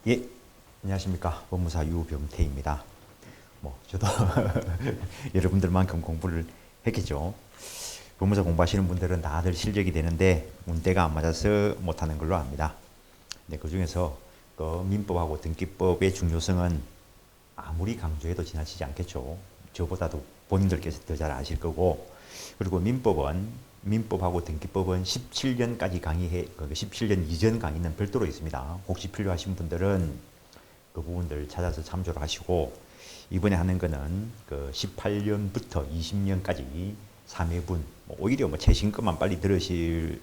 예, 안녕하십니까. 법무사 유병태입니다. 저도 여러분들만큼 공부를 했겠죠. 법무사 공부하시는 분들은 다들 실력이 되는데 문대가 안 맞아서 못하는 걸로 압니다. 근데 그 중에서 그 민법하고 등기법의 중요성은 아무리 강조해도 지나치지 않겠죠. 저보다도 본인들께서 더 잘 아실 거고, 그리고 민법하고 등기법은 17년까지 강의해, 17년 이전 강의는 별도로 있습니다. 혹시 필요하신 분들은 그 부분들 찾아서 참조를 하시고, 이번에 하는 거는 그 18년부터 20년까지 3회분, 오히려 최신 것만 빨리 들으실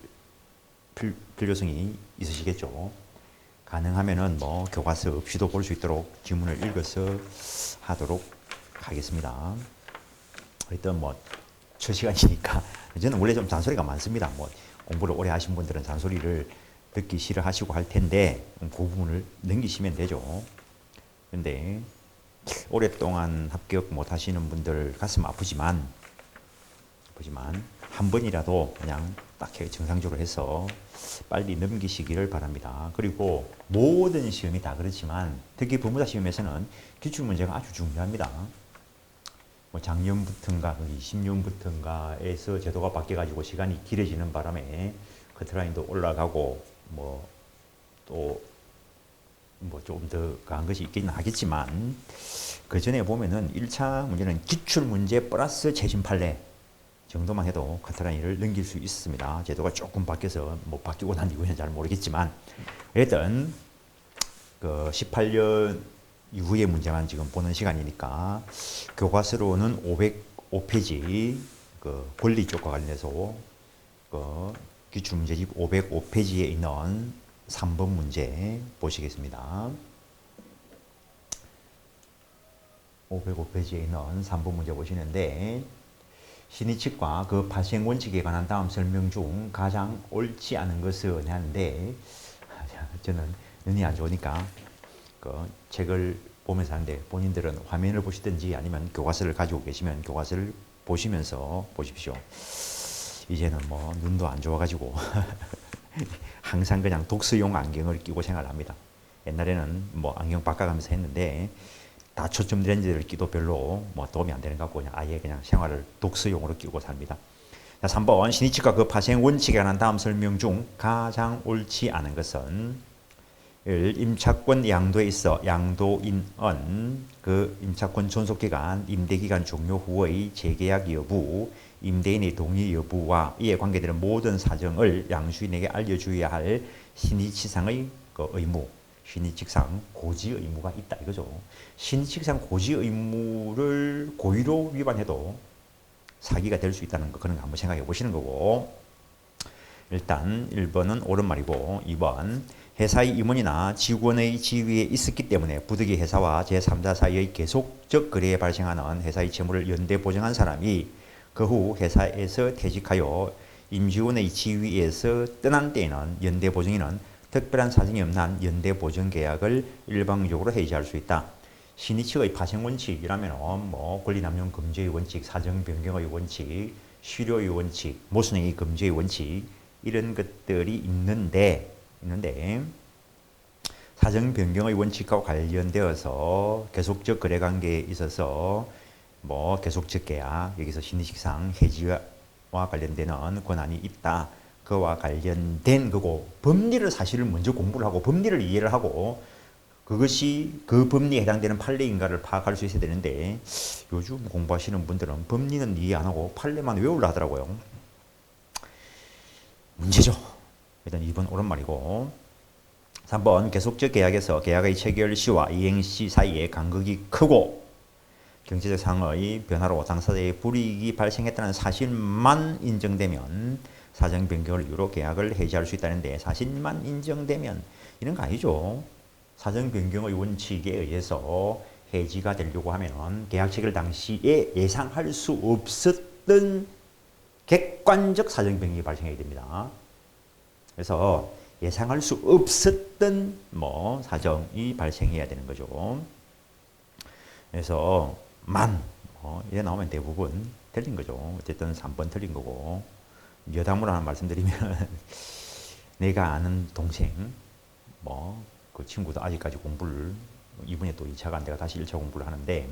필요성이 있으시겠죠. 가능하면은 교과서 없이도 볼 수 있도록 지문을 읽어서 하도록 하겠습니다. 일단 첫 시간이니까 저는 원래 좀 잔소리가 많습니다. 공부를 오래 하신 분들은 잔소리를 듣기 싫어하시고 할 텐데 그 부분을 넘기시면 되죠. 근데 오랫동안 합격 못 하시는 분들 가슴 아프지만 한 번이라도 그냥 딱 정상적으로 해서 빨리 넘기시기를 바랍니다. 그리고 모든 시험이 다 그렇지만 특히 법무사 시험에서는 기출문제가 아주 중요합니다. 작년부터인가 20년부터인가에서 제도가 바뀌어가지고 시간이 길어지는 바람에 커트라인도 올라가고 또 조금 더 강한 것이 있기는 하겠지만 그 전에 보면은 1차 문제는 기출문제 플러스 최신 판례 정도만 해도 커트라인을 넘길 수 있습니다. 제도가 조금 바뀌어서 바뀌고 난 이후에는 잘 모르겠지만 일단 그 18년 이후의 문제만 지금 보는 시간이니까 교과서로는 505페이지 그 권리 쪽과 관련해서 그 기출문제집 505페이지에 있는 3번 문제 보시겠습니다. 505페이지에 있는 3번 문제 보시는데 신의칙과 그 발생 원칙에 관한 다음 설명 중 가장 옳지 않은 것은 하는데 저는 눈이 안 좋으니까 그 책을 보면서 하는데 본인들은 화면을 보시든지 아니면 교과서를 가지고 계시면 교과서를 보시면서 보십시오. 이제는 눈도 안 좋아가지고 항상 그냥 독서용 안경을 끼고 생활합니다. 옛날에는 안경 바꿔가면서 했는데 다 초점 렌즈를 끼도 별로 도움이 안 되는 것 같고 그냥 아예 그냥 생활을 독서용으로 끼고 삽니다. 자, 3번 신의칙과 그 파생 원칙에 관한 다음 설명 중 가장 옳지 않은 것은 임차권 양도에 있어 양도인은 그 임차권 존속기간, 임대기간 종료 후의 재계약 여부, 임대인의 동의 여부와 이에 관계되는 모든 사정을 양수인에게 알려주어야 할 신의치상의 그 의무, 신의칙상 고지 의무가 있다 이거죠. 신의칙상 고지 의무를 고의로 위반해도 사기가 될 수 있다는 거, 그런 거 한번 생각해 보시는 거고, 일단 1번은 옳은 말이고 2번 회사의 임원이나 직원의 지위에 있었기 때문에 부득이 회사와 제3자 사이의 계속적 거래에 발생하는 회사의 채무를 연대 보증한 사람이 그 후 회사에서 퇴직하여 임직원의 지위에서 떠난 때에는 연대 보증인은 특별한 사정이 없는 한 연대 보증 계약을 일방적으로 해지할 수 있다. 신의칙의 파생 원칙이라면 권리남용 금지의 원칙, 사정 변경의 원칙, 실효의 원칙, 모순행위 금지의 원칙 이런 것들이 있는데 사정 변경의 원칙과 관련되어서 계속적 거래 관계에 있어서 계속적 계약, 여기서 신의식상 해지와 관련되는 권한이 있다. 그와 관련된 거고, 법리를 사실을 먼저 공부를 하고 법리를 이해를 하고 그것이 그 법리에 해당되는 판례인가를 파악할 수 있어야 되는데 요즘 공부하시는 분들은 법리는 이해 안 하고 판례만 외우려 하더라고요. 문제죠. 일단 2번 옳은 말이고 3번 계속적 계약에서 계약의 체결 시와 이행 시 사이에 간극이 크고 경제적 상황의 변화로 당사자의 불이익이 발생했다는 사실만 인정되면 사정 변경을 이유로 계약을 해지할 수 있다는데 사실만 인정되면 이런 거 아니죠. 사정 변경의 원칙에 의해서 해지가 되려고 하면 계약 체결 당시에 예상할 수 없었던 객관적 사정 변경이 발생해야 됩니다. 그래서 예상할 수 없었던 사정이 발생해야 되는 거죠. 그래서 이래 나오면 대부분 틀린 거죠. 어쨌든 3번 틀린 거고, 여담으로 하나 말씀드리면 내가 아는 동생 그 친구도 아직까지 공부를 이번에 또 2차가 안 돼가 다시 1차 공부를 하는데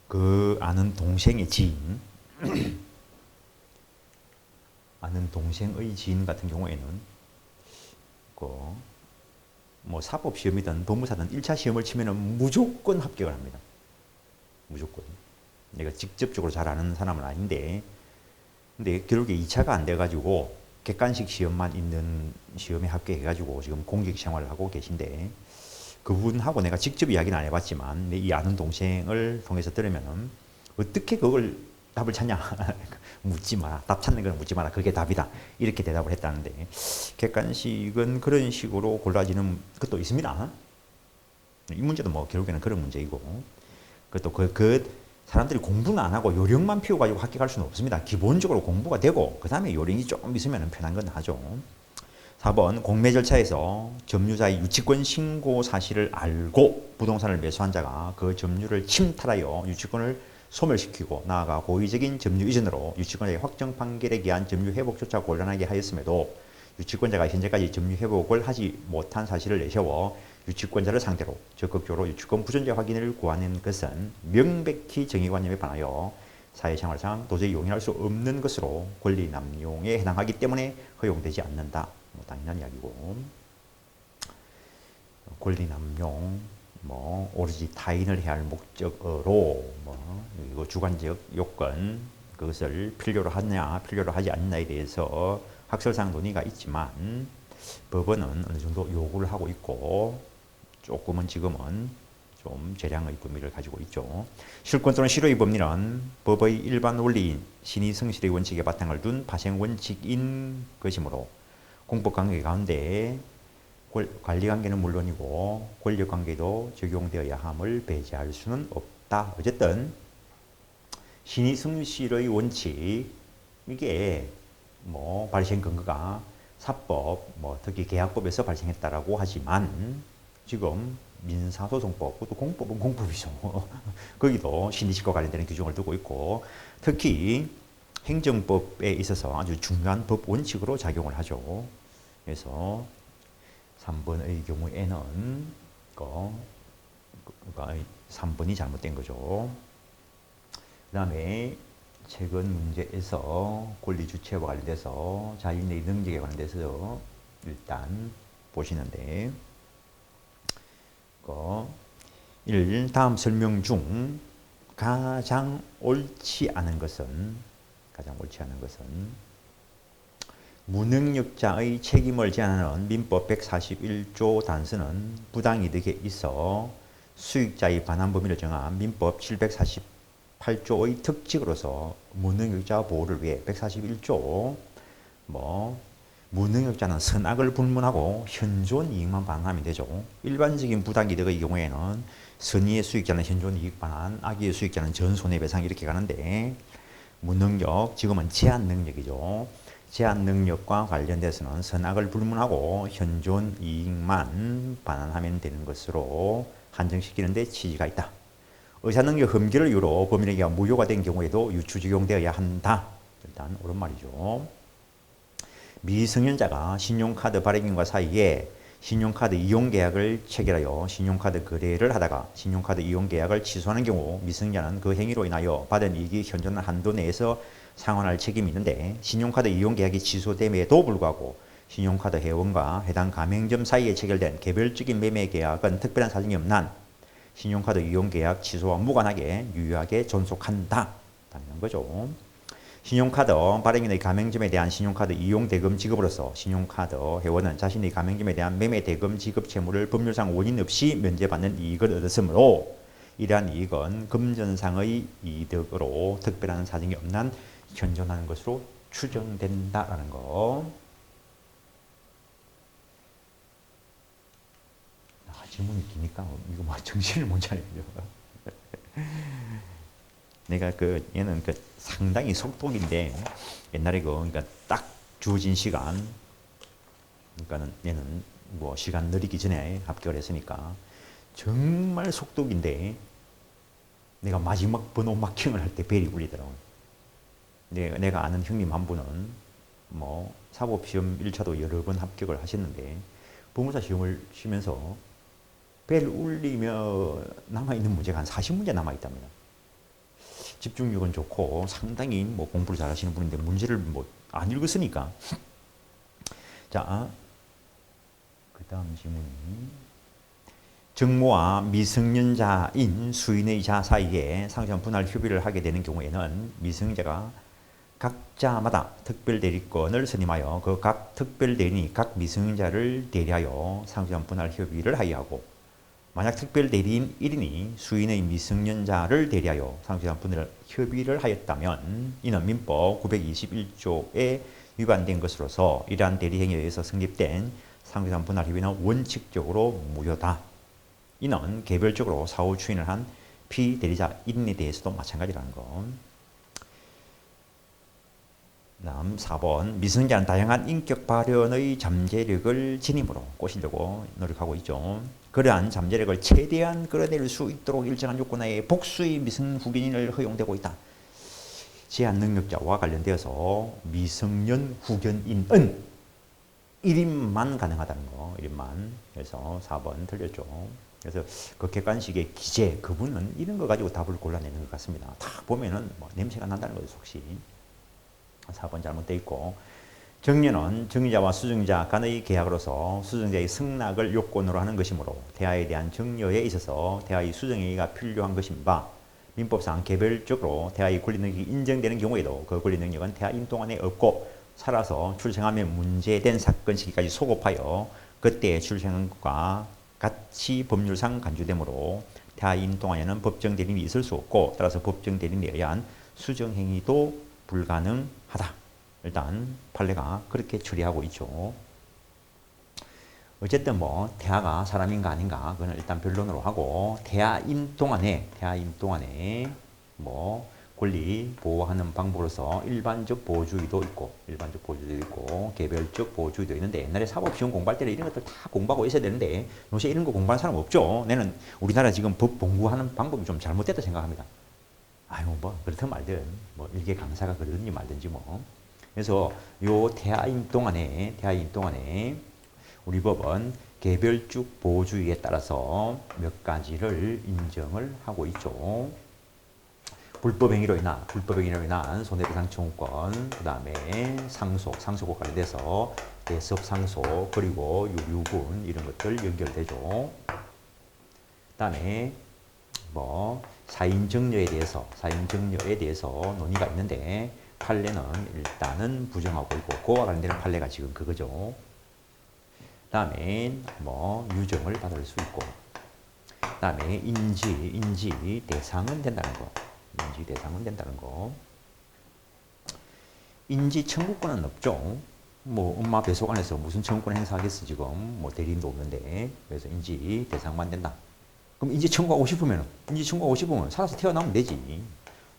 그 아는 동생의 지인 아는 동생의 지인 같은 경우에는 그 뭐 사법 시험이든 법무사든 1차 시험을 치면은 무조건 합격을 합니다. 무조건. 내가 직접적으로 잘 아는 사람은 아닌데 근데 결국에 2차가 안 돼가지고 객관식 시험만 있는 시험에 합격해가지고 지금 공직 생활을 하고 계신데 그분하고 내가 직접 이야기는 안 해봤지만 내 이 아는 동생을 통해서 들으면은 어떻게 그걸 답을 찾냐 묻지 마라. 답 찾는 건 묻지 마라. 그게 답이다. 이렇게 대답을 했다는데 객관식은 그런 식으로 골라지는 것도 있습니다. 이 문제도 뭐 결국에는 그런 문제이고 그것도 그 사람들이 공부는 안 하고 요령만 피워가지고 합격할 수는 없습니다. 기본적으로 공부가 되고 그 다음에 요령이 조금 있으면 편한 건 하죠. 4번 공매 절차에서 점유자의 유치권 신고 사실을 알고 부동산을 매수한 자가 그 점유를 침탈하여 유치권을 소멸시키고 나아가 고의적인 점유 이전으로 유치권자의 확정 판결에 기한 점유 회복조차 곤란하게 하였음에도 유치권자가 현재까지 점유 회복을 하지 못한 사실을 내세워 유치권자를 상대로 적극적으로 유치권 부존재 확인을 구하는 것은 명백히 정의관념에 반하여 사회생활상 도저히 용인할 수 없는 것으로 권리 남용에 해당하기 때문에 허용되지 않는다. 뭐 당연한 이야기고 권리 남용 뭐 오로지 타인을 해야 할 목적으로 뭐 이거 주관적 요건 그것을 필요로 하느냐 필요로 하지 않느냐에 대해서 학설상 논의가 있지만 법원은 어느 정도 요구를 하고 있고 조금은 지금은 좀 재량의 범위를 가지고 있죠. 실권 또는 실효의 법리는 법의 일반 원리인 신의 성실의 원칙에 바탕을 둔 파생 원칙인 것이므로 공법관계 가운데 관리관계는 물론이고 권력관계도 적용되어야 함을 배제할 수는 없다. 어쨌든 신의 성실의 원칙 이게 뭐 발생 근거가 사법, 뭐 특히 계약법에서 발생했다라고 하지만 지금 민사소송법, 그것도 공법은 공법이죠. 거기도 신의식과 관련되는 규정을 두고 있고 특히 행정법에 있어서 아주 중요한 법 원칙으로 작용을 하죠. 그래서 3번의 경우에는 그러니까 3번이 잘못된 거죠. 그 다음에 최근 문제에서 권리 주체와 관련돼서 자인의 능력에 관련돼서 일단 보시는데 1. 다음 설명 중 가장 옳지 않은 것은 무능력자의 책임을 제한하는 민법 141조 단서는 부당이득에 있어 수익자의 반환 범위를 정한 민법 748조의 특칙으로서 무능력자 보호를 위해 141조 무능력자는 선악을 불문하고 현존 이익만 반환하면 되죠. 일반적인 부당이득의 경우에는 선의의 수익자는 현존 이익 반환, 악의의 수익자는 전 손해배상 이렇게 가는데 무능력, 지금은 제한 능력이죠. 제한 능력과 관련돼서는 선악을 불문하고 현존 이익만 반환하면 되는 것으로 한정시키는 데 취지가 있다. 의사능력 흠결을 이유로 범인에게 무효가 된 경우에도 유추 적용되어야 한다. 일단 옳은 말이죠. 미성년자가 신용카드 발행인과 사이에 신용카드 이용계약을 체결하여 신용카드 거래를 하다가 신용카드 이용계약을 취소하는 경우 미성년자는 그 행위로 인하여 받은 이익이 현존한 한도 내에서 상환할 책임이 있는데 신용카드 이용계약이 취소됨에도 불구하고 신용카드 회원과 해당 가맹점 사이에 체결된 개별적인 매매계약은 특별한 사정이 없는 한 신용카드 이용계약 취소와 무관하게 유효하게 존속한다. 당연한 거죠. 신용카드 발행인의 가맹점에 대한 신용카드 이용 대금 지급으로서 신용카드 회원은 자신의 가맹점에 대한 매매 대금 지급 채무를 법률상 원인 없이 면제받는 이익을 얻었으므로 이러한 이익은 금전상의 이득으로 특별한 사정이 없는 한 현존하는 것으로 추정된다라는 거. 질문이 기니까 이거 뭐 정신을 못 차려요. 내가 얘는 상당히 속독인데 옛날에 그러니까 딱 주어진 시간 그러니까는 얘는 뭐 시간 느리기 전에 합격을 했으니까 정말 속독인데 내가 마지막 번호 마킹을 할 때 벨이 울리더라고요. 내가 아는 형님 한 분은 뭐 사법시험 1차도 여러 번 합격을 하셨는데 법무사 시험을 치면서 벨 울리며 남아있는 문제가 한 40문제 남아있답니다. 집중력은 좋고 상당히 뭐 공부를 잘하시는 분인데 문제를 뭐 안 읽었으니까. 자, 그 다음 질문이 정모와 미성년자인 수인의자 사이에 상호간 분할 협의를 하게 되는 경우에는 미성년자가 각자마다 특별 대리권을 선임하여 그 각 특별 대리인이 각 미성년자를 대리하여 상호간 분할 협의를 하여하고, 만약 특별 대리인 1인이 수인의 미성년자를 대리하여 상호간 분할 협의를 하였다면 이는 민법 921조에 위반된 것으로서 이러한 대리행위에 의해서 성립된 상호간 분할 협의는 원칙적으로 무효다. 이는 개별적으로 사후 추인을 한 피대리자 1인에 대해서도 마찬가지라는 것. 다음 4번 미성년자는 다양한 인격 발현의 잠재력을 지님으로 꼬시려고 노력하고 있죠. 그러한 잠재력을 최대한 끌어낼 수 있도록 일정한 요건하에 복수의 미성 후견인을 허용되고 있다. 제한 능력자와 관련되어서 미성년 후견인은 1인만 가능하다는 거. 1인만. 그래서 4번 틀렸죠. 그래서 그 객관식의 기재, 그분은 이런 거 가지고 답을 골라내는 것 같습니다. 딱 보면은 뭐 냄새가 난다는 거죠, 속시. 4번 잘못되어 있고, 정려는 정리자와 수정자 간의 계약으로서 수정자의 승낙을 요건으로 하는 것이므로 대하에 대한 정려에 있어서 대하의 수정행위가 필요한 것인 바, 민법상 개별적으로 대하의 권리 능력이 인정되는 경우에도 그 권리 능력은 대하인 동안에 없고 살아서 출생하며 문제된 사건 시기까지 소급하여 그때의 출생과 같이 법률상 간주되므로 대하인 동안에는 법정 대리인이 있을 수 없고 따라서 법정 대리인에 의한 수정행위도 불가능하다. 일단 판례가 그렇게 처리하고 있죠. 어쨌든 뭐 태아가 사람인가 아닌가 그건 일단 변론으로 하고, 태아인 동안에 뭐 권리 보호하는 방법으로서 일반적 보호주의도 있고 개별적 보호주의도 있는데, 옛날에 사법시험 공부할 때는 이런 것들 다 공부하고 있어야 되는데 요새 이런 거 공부하는 사람 없죠. 나는 우리나라 지금 법 공부하는 방법이 좀 잘못됐다 생각합니다. 아유 뭐 그렇든 말든 뭐 일개 강사가 그러든지 말든지 뭐. 그래서 요 태아인 동안에 우리 법은 개별적 보호주의에 따라서 몇 가지를 인정을 하고 있죠. 불법행위로 인한 손해배상 청구권, 그 다음에 상속과 관련돼서 대습상속, 그리고 유류분 이런 것들 연결되죠. 그 다음에 뭐 사인정려에 대해서 논의가 있는데 판례는 일단은 부정하고 있고, 그와 관련되는 판례가 지금 그거죠. 그 다음에 뭐 유정을 받을 수 있고, 그 다음에 인지 대상은 된다는 거. 인지 청구권은 없죠. 뭐 엄마 배속 안에서 무슨 청구권 행사하겠어 지금. 뭐 대리인도 없는데. 그래서 인지 대상만 된다. 그럼 인지 청구하고 싶으면 살아서 태어나면 되지.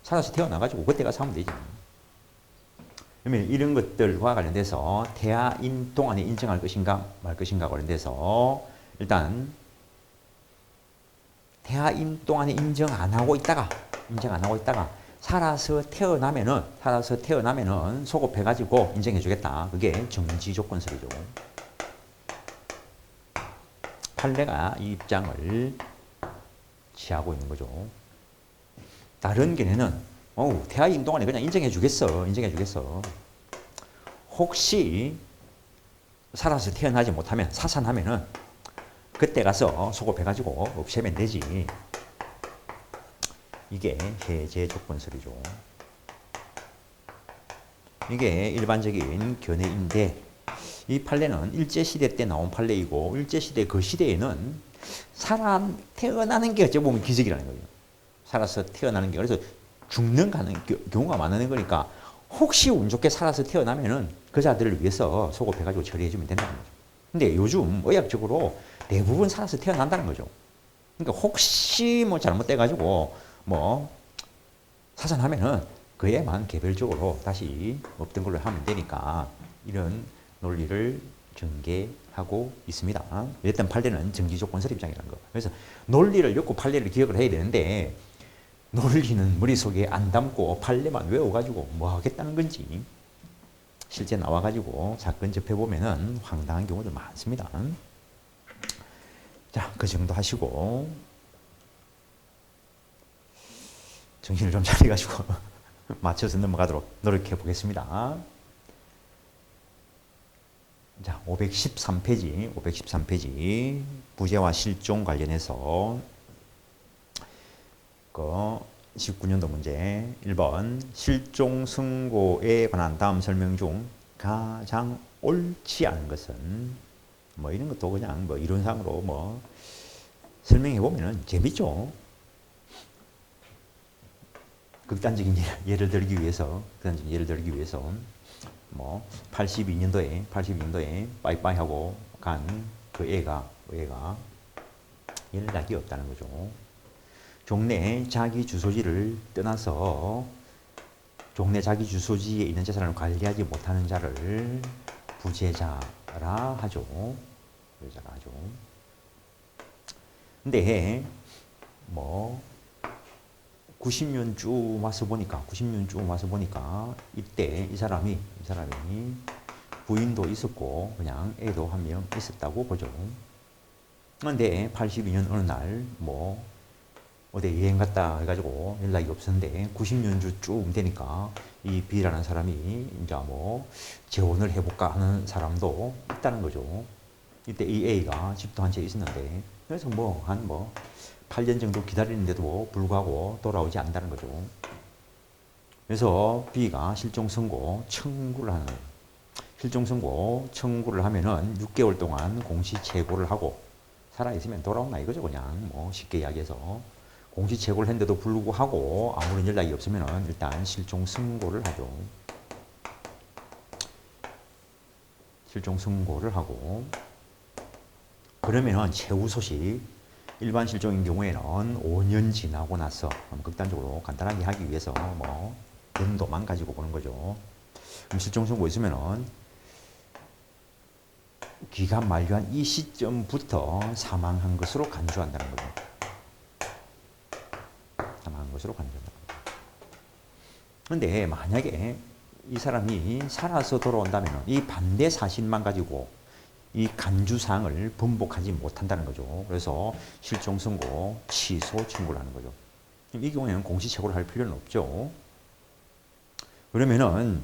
살아서 태어나가지고 그때 가서 하면 되지. 그러면 이런 것들과 관련돼서 태아인 동안에 인정할 것인가 말 것인가 관련돼서 일단 태아인 동안에 인정 안 하고 있다가 살아서 태어나면은 소급해가지고 인정해주겠다. 그게 정지조건설이죠. 판례가 이 입장을 취하고 있는 거죠. 다른 견해는 태아인 동안에 그냥 인정해주겠어. 혹시 살아서 태어나지 못하면 사산하면은 그때 가서 소급해가지고 없애면 되지. 이게 해제 조건설이죠. 이게 일반적인 견해인데, 이 판례는 일제시대 때 나온 판례이고, 일제시대 그 시대에는 사람 태어나는 게 어찌 보면 기적이라는 거예요. 살아서 태어나는 게. 그래서 죽는 경우가 많은 거니까 혹시 운 좋게 살아서 태어나면은 그 자들을 위해서 소급해가지고 처리해주면 된다는 거죠. 근데 요즘 의학적으로 대부분 살아서 태어난다는 거죠. 그러니까 혹시 뭐 잘못돼가지고 뭐 사산하면은 그에만 개별적으로 다시 없던 걸로 하면 되니까 이런 논리를 전개하고 있습니다. 일단 판례는 정지조건설 입장이라는 거. 그래서 논리를 엮고 판례를 기억을 해야 되는데, 논리는 머릿속에 안 담고 판례만 외워가지고 뭐 하겠다는 건지, 실제 나와가지고 사건 접해보면은 황당한 경우도 많습니다. 그 정도 하시고 정신을 좀 차려가지고 맞춰서 넘어가도록 노력해 보겠습니다. 자, 513페이지 부재와 실종 관련해서 그 19년도 문제 1번 실종 선고에 관한 다음 설명 중 가장 옳지 않은 것은 뭐 이런 것도 그냥 뭐 이론상으로 뭐 설명해 보면은 재밌죠. 극단적인 예를 들기 위해서 뭐 82년도에 빠이빠이하고 간 그 애가 연락이 없다는 거죠. 종래 자기 주소지를 떠나서 종래 자기 주소지에 있는 재산을 관리하지 못하는 자를 부재자라 하죠. 근데 뭐 90년 쭉 와서 보니까 이때 이 사람이 부인도 있었고 그냥 애도 한 명 있었다고 보죠. 그런데 82년 어느 날 뭐 어디 여행 갔다 해가지고 연락이 없었는데 90년 쭉 되니까 이 B라는 사람이 이제 뭐 재혼을 해볼까 하는 사람도 있다는 거죠. 이때 이 A가 집도 한 채 있었는데 그래서 한 8년 정도 기다리는데도 불구하고 돌아오지 않는다는 거죠. 그래서 B가 실종 선고 청구를 하는 거예요. 실종 선고 청구를 하면은 6개월 동안 공시채고를 하고 살아있으면 돌아온다 이거죠. 그냥 뭐 쉽게 이야기해서 공시채고를 했는데도 불구하고 아무런 연락이 없으면은 일단 실종 선고를 하죠. 실종 선고를 하고 그러면은 최후 소식 일반 실종인 경우에는 5년 지나고 나서 극단적으로 간단하게 하기 위해서 뭐 연도만 가지고 보는 거죠. 그럼 실종 선고 있으면은 기간 만료한 이 시점부터 사망한 것으로 간주한다는 거죠. 사망한 것으로 간주한다는 거죠. 그런데 만약에 이 사람이 살아서 돌아온다면 이 반대 사실만 가지고 이 간주사항을 번복하지 못한다는 거죠. 그래서 실종 선고 취소 청구를 하는 거죠. 이 경우에는 공시채고를 할 필요는 없죠. 그러면은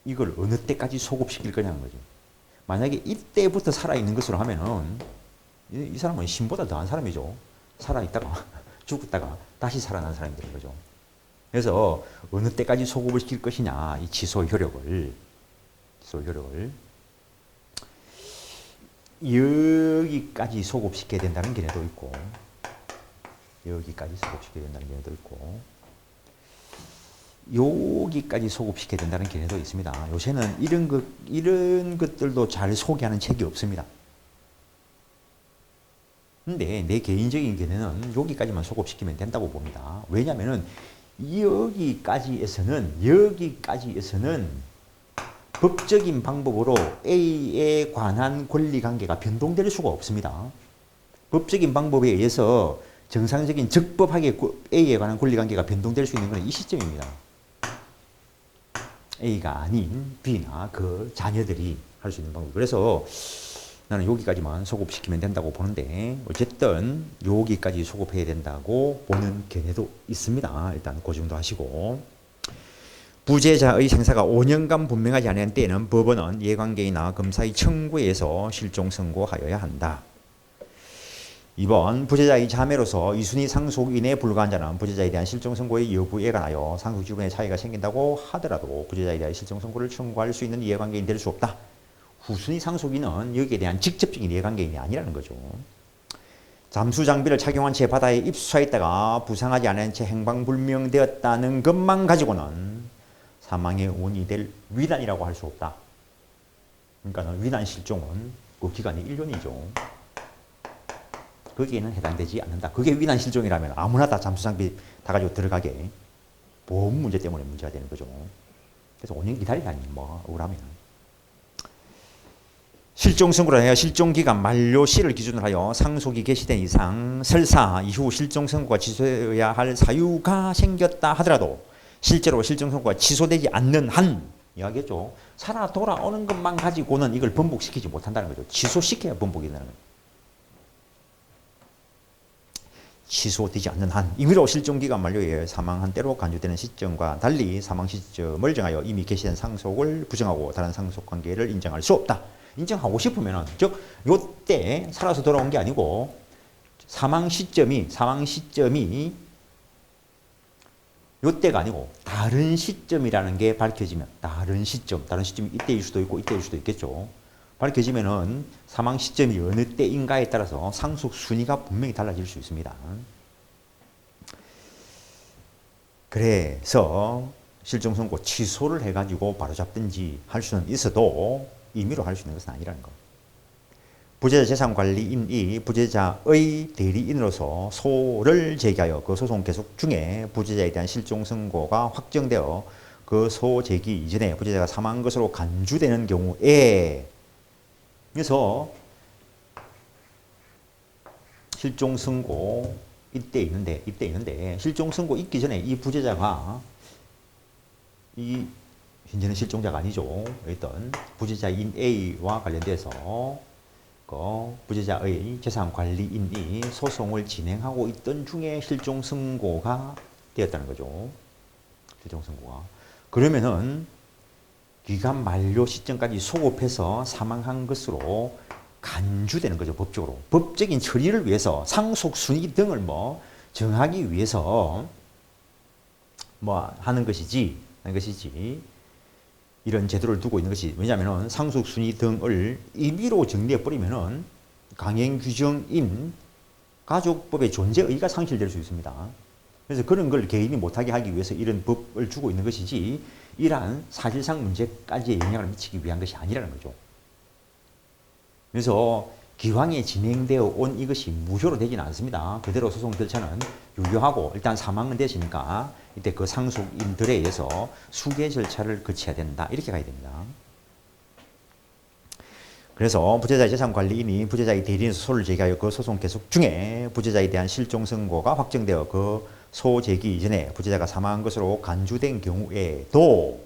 이걸 어느 때까지 소급시킬 거냐는 거죠. 만약에 이때부터 살아있는 것으로 하면은 이 사람은 신보다 더한 사람이죠. 살아있다가 죽었다가 다시 살아난 사람이 되는 거죠. 그래서 어느 때까지 소급을 시킬 것이냐 이 취소 효력을 여기까지 소급시켜야 된다는 견해도 있고 여기까지 소급시켜야 된다는 견해도 있고 여기까지 소급시켜야 된다는 견해도 있습니다. 요새는 이런 것들도 잘 소개하는 책이 없습니다. 근데 내 개인적인 견해는 여기까지만 소급시키면 된다고 봅니다. 왜냐하면 여기까지에서는 법적인 방법으로 A에 관한 권리관계가 변동될 수가 없습니다. 법적인 방법에 의해서 정상적인 적법하게 A에 관한 권리관계가 변동될 수 있는 것은 이 시점입니다. A가 아닌 B나 그 자녀들이 할 수 있는 방법. 그래서 나는 여기까지만 소급시키면 된다고 보는데 어쨌든 여기까지 소급해야 된다고 보는 견해도 있습니다. 일단 그 정도 하시고 부재자의 생사가 5년간 분명하지 않은 때에는 법원은 이해관계인이나 검사의 청구에 의해서 실종 선고하여야 한다. 2번 부재자의 자매로서 이순위 상속인에 불과한 자는 부재자에 대한 실종 선고의 여부에 관하여 상속 지분의 차이가 생긴다고 하더라도 부재자에 대한 실종 선고를 청구할 수 있는 이해관계인이 될 수 없다. 후순위 상속인은 여기에 대한 직접적인 이해관계인이 아니라는 거죠. 잠수 장비를 착용한 채 바다에 입수하였다가 부상하지 않은 채 행방불명되었다는 것만 가지고는 사망의 원인이 될 위난이라고 할 수 없다. 그러니까 위난 실종은 그 기간이 1년이죠. 거기에는 해당되지 않는다. 그게 위난 실종이라면 아무나 다 잠수 장비 다 가지고 들어가게 보험 문제 때문에 문제가 되는 거죠. 그래서 5년 기다리라니 뭐 억울하면. 실종 선고를 하여 실종기간 만료 시를 기준으로 하여 상속이 개시된 이상 설사 이후 실종 선고가 취소해야 할 사유가 생겼다 하더라도 실제로 실종 선고가 취소되지 않는 한 이야기했죠. 살아 돌아오는 것만 가지고는 이걸 번복시키지 못한다는 거죠. 취소시켜야 번복이 되는 거예요. 취소되지 않는 한 임의로 실종기간 만료에 사망한 때로 간주되는 시점과 달리 사망 시점을 정하여 이미 개시된 상속을 부정하고 다른 상속관계를 인정할 수 없다. 인정하고 싶으면은 즉 요때 살아서 돌아온 게 아니고 사망 시점이 요때가 아니고 다른 시점이라는 게 밝혀지면 다른 시점이 이때일 수도 있고 이때일 수도 있겠죠. 밝혀지면은 사망 시점이 어느 때인가에 따라서 상속 순위가 분명히 달라질 수 있습니다. 그래서 실종 선고 취소를 해가지고 바로잡든지 할 수는 있어도 임의로 할 수 있는 것은 아니라는 거. 부재자 재산관리인이 부재자의 대리인으로서 소를 제기하여 그 소송 계속 중에 부재자에 대한 실종 선고가 확정되어 그 소 제기 이전에 부재자가 사망한 것으로 간주되는 경우에 그래서 실종 선고 이때 있는데 실종 선고 있기 전에 이 부재자가 이 현재는 실종자가 아니죠. 어떤 부재자인 A와 관련돼서 그 부재자의 재산관리인이 소송을 진행하고 있던 중에 실종 선고가 되었다는 거죠. 실종 선고가. 그러면은 기간 만료 시점까지 소급해서 사망한 것으로 간주되는 거죠. 법적으로. 법적인 처리를 위해서 상속 순위 등을 뭐 정하기 위해서 뭐 하는 것이지 이런 제도를 두고 있는 것이 왜냐하면 상속 순위 등을 임의로 정리해 버리면은 강행 규정인 가족법의 존재 의의가 상실될 수 있습니다. 그래서 그런 걸 개인이 못하게 하기 위해서 이런 법을 주고 있는 것이지 이러한 사실상 문제까지 영향을 미치기 위한 것이 아니라는 거죠. 그래서 기왕에 진행되어 온 이것이 무효로 되지는 않습니다. 그대로 소송 절차는 유효하고 일단 사망은 되시니까 이때 그 상속인들에 의해서 수개 절차를 거쳐야 된다. 이렇게 가야 됩니다. 그래서 부재자의 재산관리인이 부재자의 대리인에서 소를 제기하여 그 소송 계속 중에 부재자에 대한 실종 선고가 확정되어 그 소 제기 이전에 부재자가 사망한 것으로 간주된 경우에도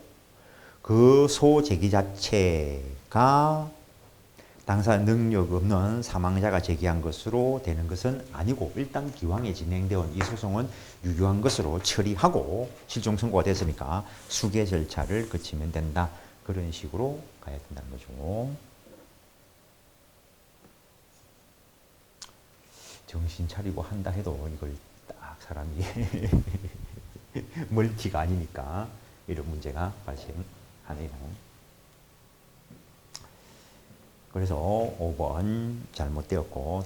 그 소 제기 자체가 당사 능력 없는 사망자가 제기한 것으로 되는 것은 아니고 일단 기왕에 진행되어 온 이 소송은 유효한 것으로 처리하고 실종 선고가 됐으니까 수개 절차를 거치면 된다. 그런 식으로 가야 된다는 거죠. 정신 차리고 한다 해도 이걸 딱 사람이 멀티가 아니니까 이런 문제가 발생하네요. 그래서 5번 잘못되었고